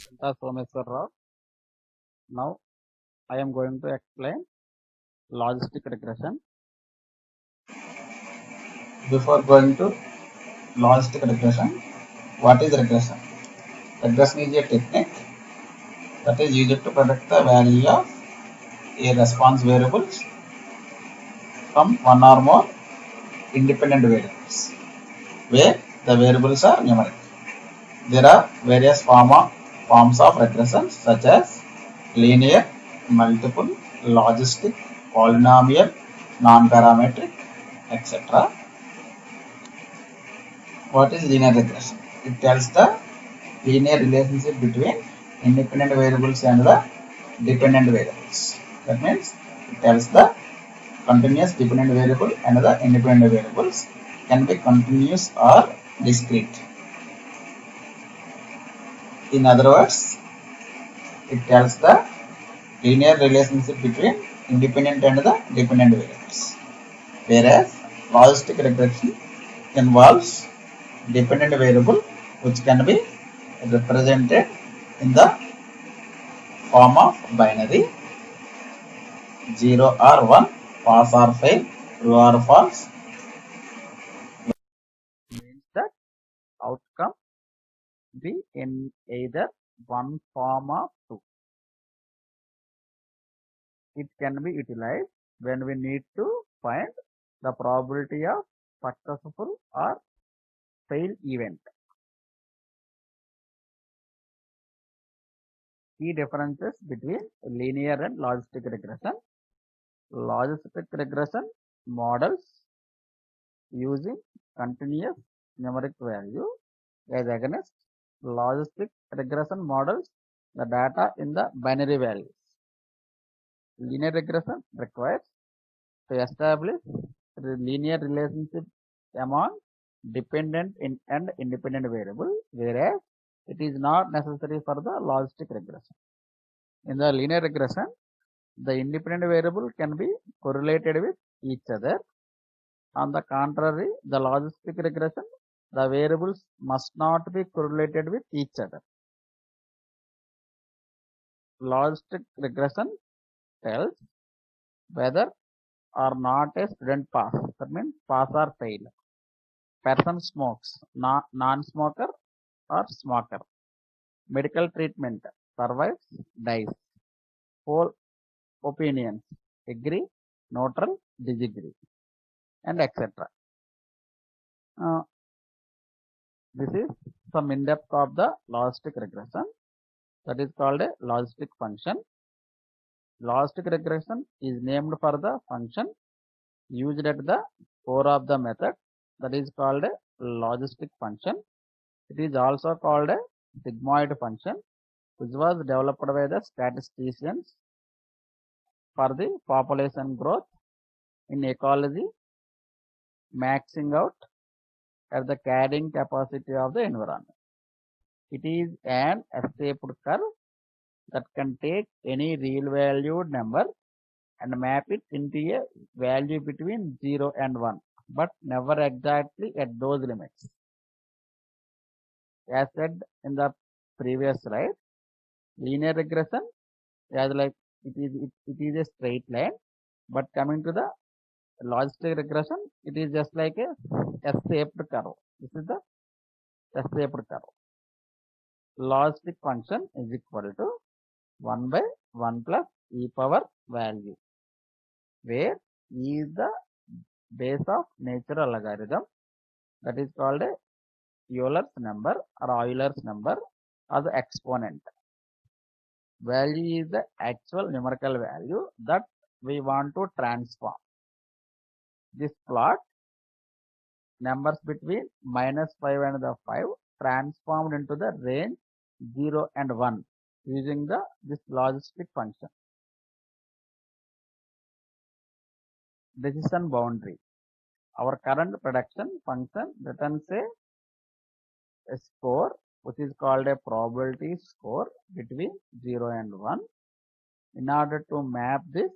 Santa Someswar Rao. Now I am going to explain logistic regression. Before going to logistic regression, what is regression? Regression is a technique that is used to predict the value of a response variables from one or more independent variables, where the variables are numeric. There are various forms of regression such as linear, multiple, logistic, polynomial, non-parametric, etc. What is linear regression? It tells the linear relationship between independent variables and the dependent variables. That means it tells the continuous dependent variable and the independent variables can be continuous or discrete. In other words, it tells the linear relationship between independent and the dependent variables. Whereas logistic regression involves dependent variable which can be represented in the form of binary 0 or 1, pass or fail, true or false. Means that outcome be in either one form or two. It can be utilized when we need to find the probability of successful or fail event. Key differences between linear and logistic regression. Logistic regression models using continuous numeric value as against logistic regression models the data in the binary values. Linear regression requires to establish linear relationship among dependent and independent variable, whereas it is not necessary for the logistic regression. In the linear regression, the independent variable can be correlated with each other. On the contrary, the logistic regression, the variables must not be correlated with each other. Logistic regression tells whether or not a student pass. That means pass or fail. Person smokes, non-smoker or smoker. Medical treatment survives, dies. Poll opinions agree, neutral, disagree, and etc. This is some in-depth of the logistic regression. That is called a logistic function. Logistic regression is named for the function used at the core of the method. That is called a logistic function. It is also called a sigmoid function, which was developed by the statisticians for the population growth in ecology, maxing out at the carrying capacity of the environment. It is an S-shaped curve that can take any real valued number and map it into a value between 0 and 1, but never exactly at those limits. As said in the previous slide, linear regression as like it is a straight line, but coming to the logistic regression, it is just like a S-shaped curve. This is the S-shaped curve. Logistic function is equal to 1 by 1 plus e power value, where e is the base of natural logarithm, that is called a Euler's number or Euler's number or the exponent. Value is the actual numerical value that we want to transform. This plot numbers between -5 and the 5 transformed into the range 0 and 1 using this logistic function. Decision boundary. Our current prediction function returns a score which is called a probability score between 0 and 1. In order to map this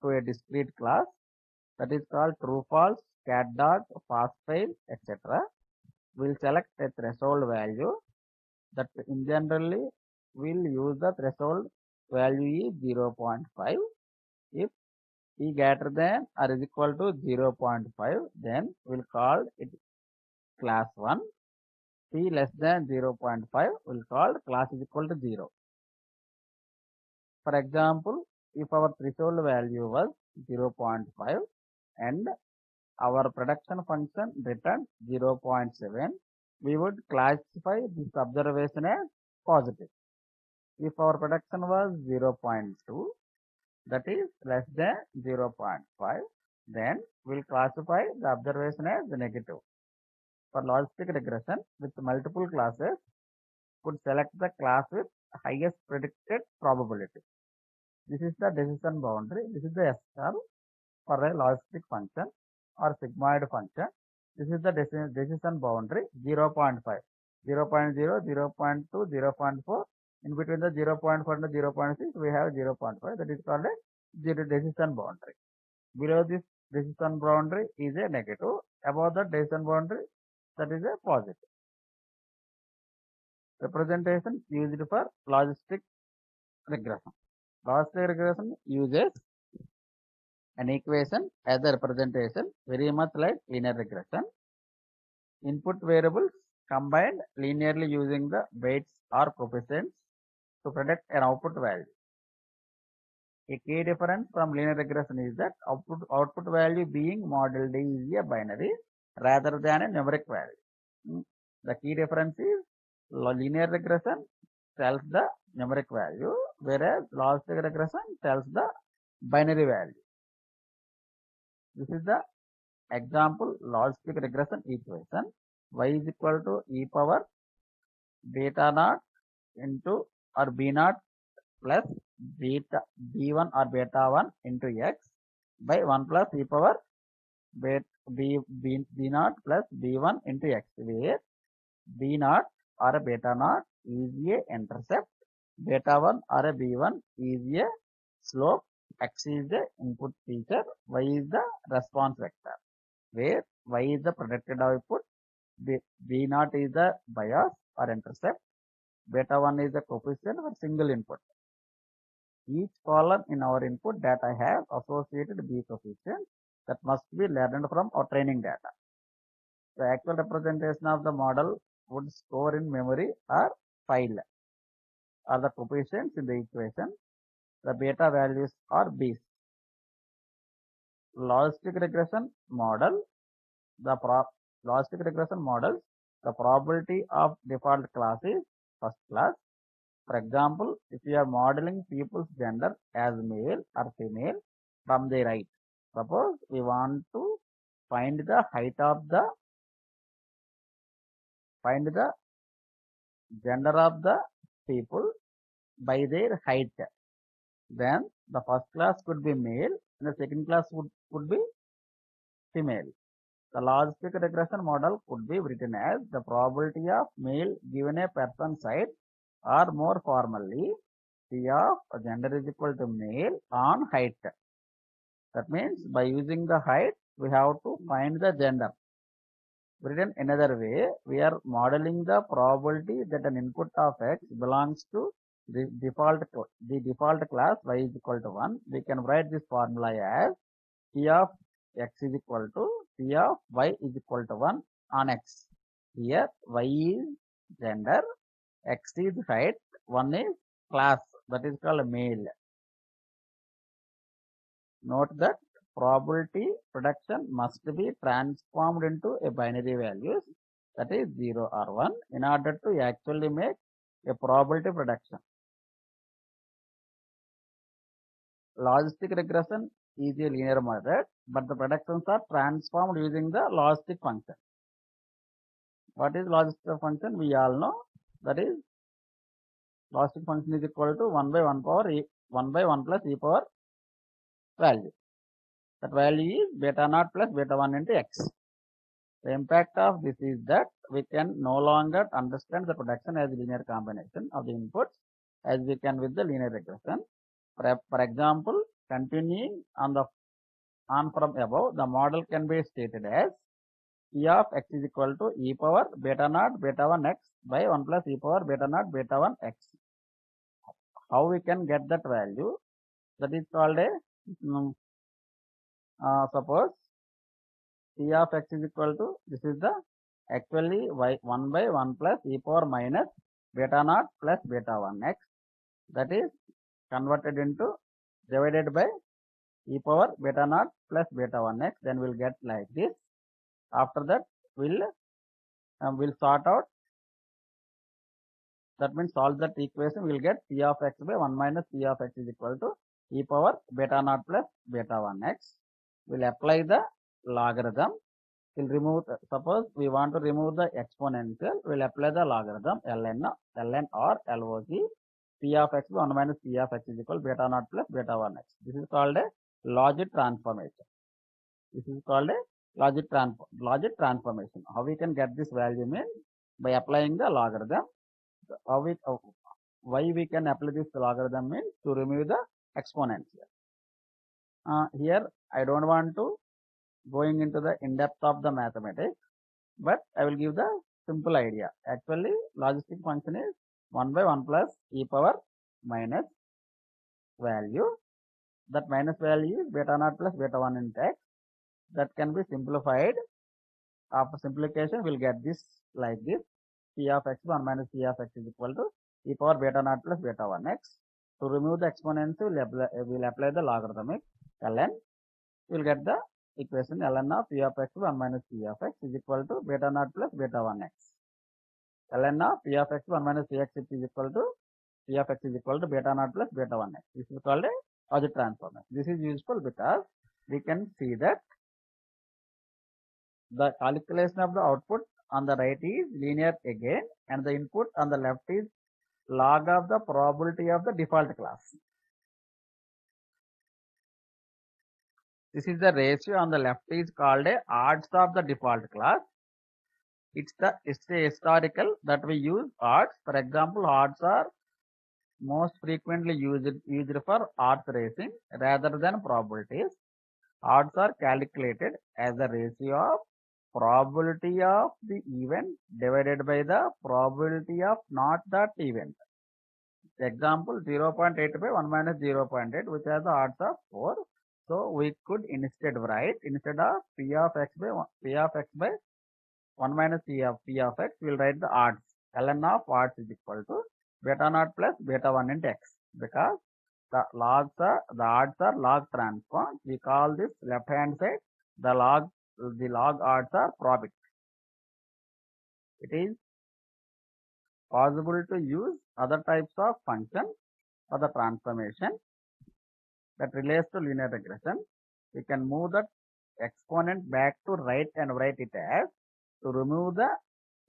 to a discrete class, that is called true false, cat dot, pass fail, etc. We'll select a threshold value that in generally we'll use the threshold value is 0.5. If t greater than or is equal to 0.5, then we'll call it class 1. T less than 0.5, we'll call class is equal to 0. For example, if our threshold value was 0.5 and our production function returned 0.7, we would classify this observation as positive. If our production was 0.2, that is less than 0.5, then we'll classify the observation as negative. For logistic regression with multiple classes, could select the class with highest predicted probability. This is the decision boundary. This is the S curve for a logistic function or sigmoid function. This is the decision boundary 0.5, 0.0, 0.2, 0.4. In between the 0.4 and 0.6, we have 0.5. That is called a decision boundary. Below this decision boundary is a negative. Above the decision boundary, that is a positive. Representation used for logistic regression. Logistic regression uses an equation as a representation, very much like linear regression. Input variables combined linearly using the weights or coefficients to predict an output value. A key difference from linear regression is that output value being modeled is a binary rather than a numeric value. The key difference is linear regression tells the numeric value, whereas logistic regression tells the binary value. This is the example logistic regression equation. Y is equal to e power beta naught into or b naught plus beta b1 or beta 1 into x by 1 plus e power b naught plus b1 into x, where b naught or a beta naught is a intercept, beta 1 or a b1 is a slope, x is the input feature, y is the response vector, where y is the predicted output, b naught is the bias or intercept, beta 1 is the coefficient for single input. Each column in our input data have associated b coefficient that must be learned from our training data. The actual representation of the model would store in memory or file or the coefficients in the equation. The beta values are b's. Logistic regression model, logistic regression models, the probability of default class is first class. For example, if you are modeling people's gender as male or female from their height, suppose we want to find the gender of the people by their height, then the first class could be male and the second class would be female. The logistic regression model could be written as the probability of male given a person's height, or more formally, P of gender is equal to male on height. That means by using the height, we have to find the gender. Written another way, we are modeling the probability that an input of x belongs to the default class y is equal to 1. We can write this formula as P of x is equal to P of y is equal to 1 on x. Here y is gender, x is height, 1 is class, that is called male. Note that probability prediction must be transformed into a binary values, that is 0 or 1, in order to actually make a probability prediction. Logistic regression is a linear method, but the predictions are transformed using the logistic function. What is logistic function? We all know, that is logistic function is equal to 1 by 1 power 1 by 1 plus e power value. That value is beta naught plus beta 1 into x. The impact of this is that we can no longer understand the prediction as a linear combination of the inputs as we can with the linear regression. For example, continuing on from above, the model can be stated as P of x is equal to e power beta naught beta 1 x by 1 plus e power beta naught beta 1 x. how we can get that value? That is called a suppose P of x is equal to, this is the actually y 1 by 1 plus e power minus beta naught plus beta 1 x, that is converted into divided by e power beta naught plus beta 1 x, then we'll get like this. After that we'll sort out, that means solve that equation, we'll get P of x by 1 minus P of x is equal to e power beta naught plus beta 1 x. We'll apply the logarithm. We'll remove, suppose we want to remove the exponential, we'll apply the logarithm ln or log P of x by 1 minus P of x is equal beta naught plus beta 1 x. This is called a logic transformation. This is called a logic transformation. How we can get this value means by applying the logarithm. Why we can apply this logarithm means to remove the exponential. Here I don't want to going into the in-depth of the mathematics, but I will give the simple idea. Actually, logistic function is 1 by 1 plus e power minus value. That minus value is beta naught plus beta 1 into x. That can be simplified. After simplification, we'll get this like this. P of x 1 minus P of x is equal to e power beta naught plus beta 1 x. To remove the exponential, we'll apply the logarithmic ln. We'll get the equation ln of P of x 1 minus P of x is equal to beta naught plus beta 1 x. ln of P of x 1 minus P x is equal to P of x is equal to beta naught plus beta 1 x. This is called a logic transformation. This is useful because we can see that the calculation of the output on the right is linear again, and the input on the left is log of the probability of the default class. This is the ratio on the left is called a odds of the default class. It's a historical that we use odds. For example, odds are most frequently used for horse racing rather than probabilities. Odds are calculated as the ratio of probability of the event divided by the probability of not that event. Example 0.85 1 minus 0.8, which has the odds of 4. So we could instead write, instead of P of x by 1 minus P of x, we'll write the odds. ln of odds is equal to beta naught plus beta 1 into x, because the odds are log transform. We call this left hand side the log odds are probit. It is possible to use other types of functions for the transformation that relates to linear regression. We can move the exponent back to right and write it as, to remove the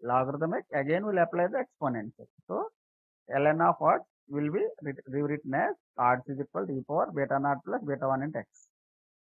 logarithmic, again we'll apply the exponential. So ln of odds will be rewritten as odds is equal to e power beta naught plus beta 1 into x.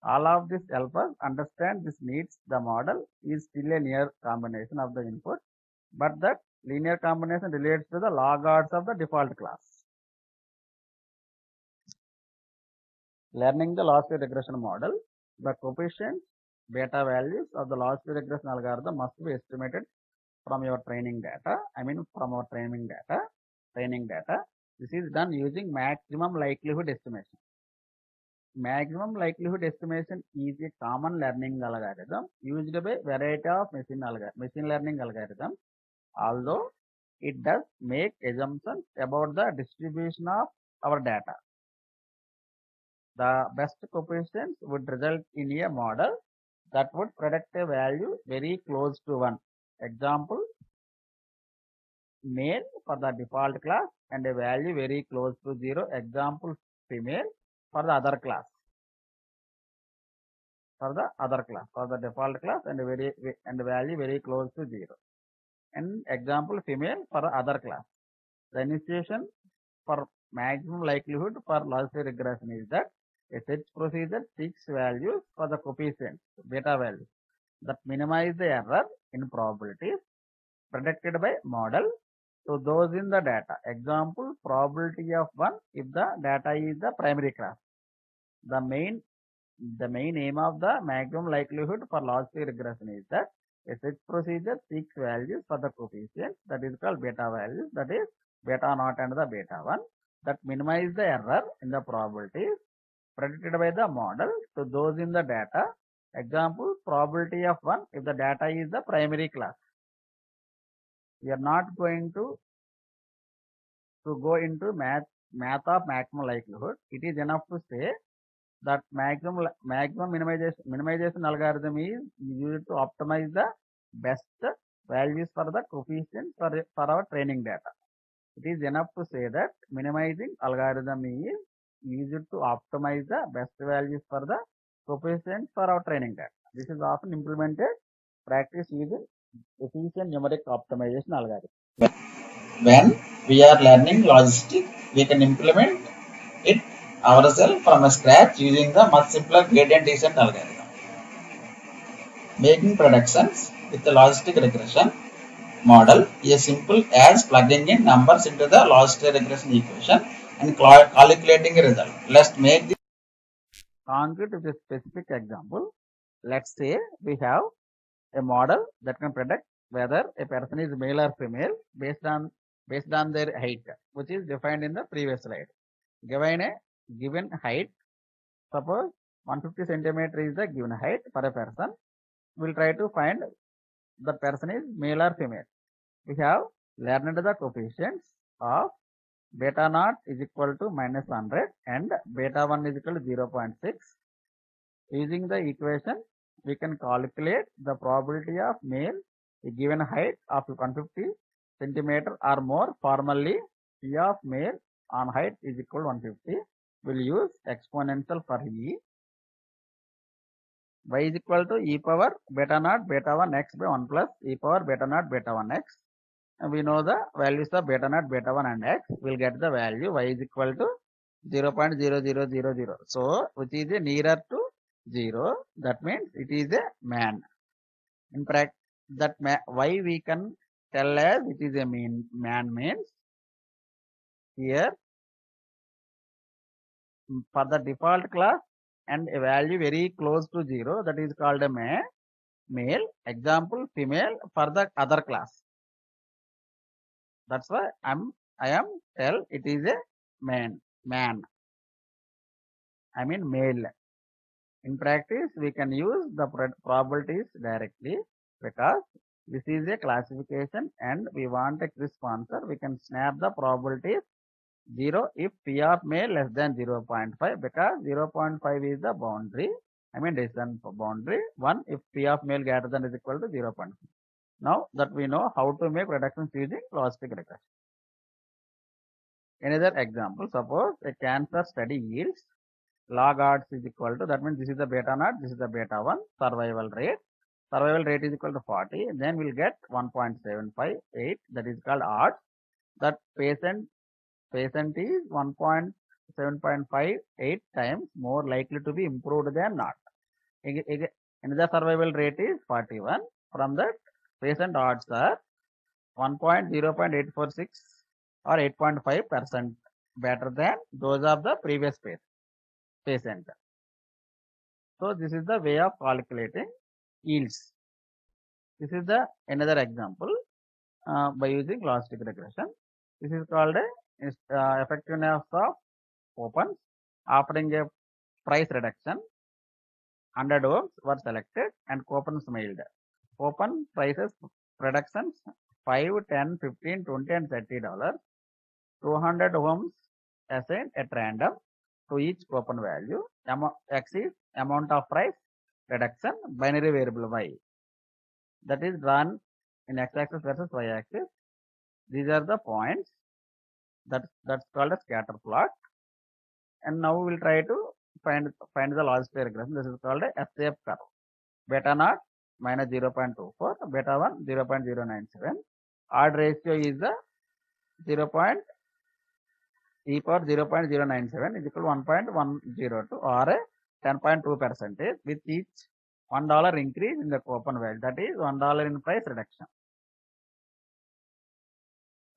All of this help us understand this needs the model is still a linear combination of the input, but that linear combination relates to the log odds of the default class. Learning the loss regression model, the coefficients beta values of the loss regression algorithm must be estimated from your training data. From our training data. This is done using maximum likelihood estimation. Maximum likelihood estimation is a common learning algorithm used by variety of machine learning algorithms. Although it does make assumptions about the distribution of our data, the best coefficients would result in a model that would predict a value very close to 1. Example, male for the default class and a value very close to 0. Example, female for the other class. For the default class and value very close to 0. And example, female for other class. The initiation for maximum likelihood for logistic regression is that a search procedure seeks values for the coefficients, beta values, that minimize the error in probabilities predicted by model to those in the data. Example, probability of 1 if the data is the primary class. The main aim of the maximum likelihood for logistic regression is that a search procedure seeks values for the coefficients, that is called beta values, that is beta naught and the beta 1, that minimize the error in the probabilities predicted by the model to those in the data. Example, probability of 1 if the data is the primary class. We are not going to go into math of maximum likelihood. It is enough to say that maximum minimization algorithm is used to optimize the best values for the coefficients for our training data. It is enough to say that minimizing algorithm is used to optimize the best values for the coefficients for our training data. This is often implemented practice using efficient numeric optimization algorithm. When we are learning logistic, we can implement it ourselves from scratch using the much simpler gradient descent algorithm. Making predictions with the logistic regression model is simple as plugging in numbers into the logistic regression equation and calculating a result. Let's make this concrete with a specific example. Let's say we have a model that can predict whether a person is male or female based on their height, which is defined in the previous slide. Given height, suppose 150 centimeter is the given height for a person. We'll try to find the person is male or female. We have learned the coefficients of beta naught is equal to -100 and beta 1 is equal to 0.6. Using the equation, we can calculate the probability of male a given height of 150 centimeter or more. Formally, P of male on height is equal to 150. We'll use exponential for E. Y is equal to e power beta naught beta 1 x by 1 plus e power beta naught beta 1 x. And we know the values of beta naught beta 1 and x. We'll get the value y is equal to 0.0000. So, which is a nearer to 0. That means it is a man. In fact, why we can tell as it is a man means here for the default class and a value very close to 0, that is called a male. Example, female for the other class. That's why I am tell it is a man. I mean male. In practice, we can use the probabilities directly because this is a classification and we want a crisp answer. We can snap the probabilities 0 if P of male less than 0.5 because 0.5 is the boundary. I mean distance boundary. 1 if P of male greater than is equal to 0.5. Now that we know how to make predictions using logistic regression. Another example, suppose a cancer study yields log odds is equal to, that means this is the beta naught, this is the beta 1 survival rate. Survival rate is equal to 40. Then we'll get 1.758, that is called odds. That patient is 7.58 times more likely to be improved than not. Another survival rate is 41. From that, patient odds are 0.846 or 8.5% better than those of the previous patient. So this is the way of calculating yields. This is the another example by using logistic regression. This is called a effectiveness of opens offering a price reduction. 100 ohms were selected and coupons mailed. Open prices reductions 5, 10, 15, 20 and $30. 200 ohms assigned at random to each coupon value. X is amount of price reduction binary variable y. That is drawn in x-axis versus y-axis. These are the points. That's called a scatter plot. And now we will try to find the logistic regression. This is called a S-shape curve. Beta naught minus 0.24, beta 1 0.097. Odd ratio is the 0.e power 0.097 is equal to 1.102 or a 10.2% with each $1 increase in the coupon value. That is $1 in price reduction.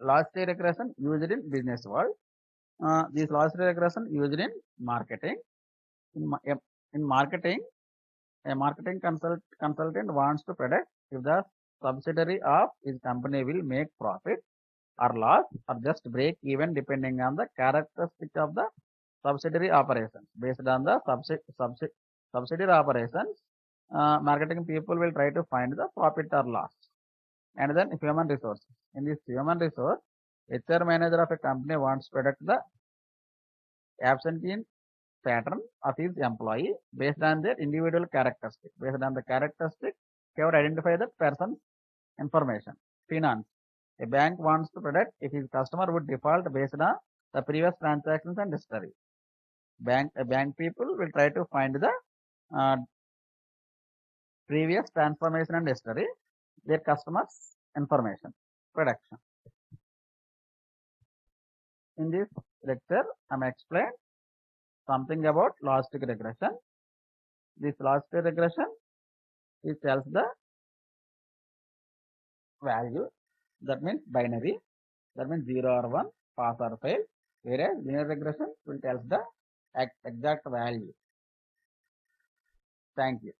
Logistic regression used in business world. This logistic regression used in marketing. In marketing, a marketing consultant wants to predict if the subsidiary of his company will make profit. or loss or just break even depending on the characteristics of the subsidiary operations. Based on the subsidiary operations, marketing people will try to find the profit or loss. And then human resources. In this human resource, HR manager of a company wants to predict the absentee pattern of his employee based on their individual characteristics. Based on the characteristics, he would identify the person's information. Finance. A bank wants to predict if his customer would default based on the previous transactions and history. Bank people will try to find the previous transformation and history, their customers' information. Prediction. In this lecture, I am explain something about logistic regression. This logistic regression, it tells the value, that means binary, that means 0 or 1, pass or fail, whereas linear regression will tell the exact value. Thank you.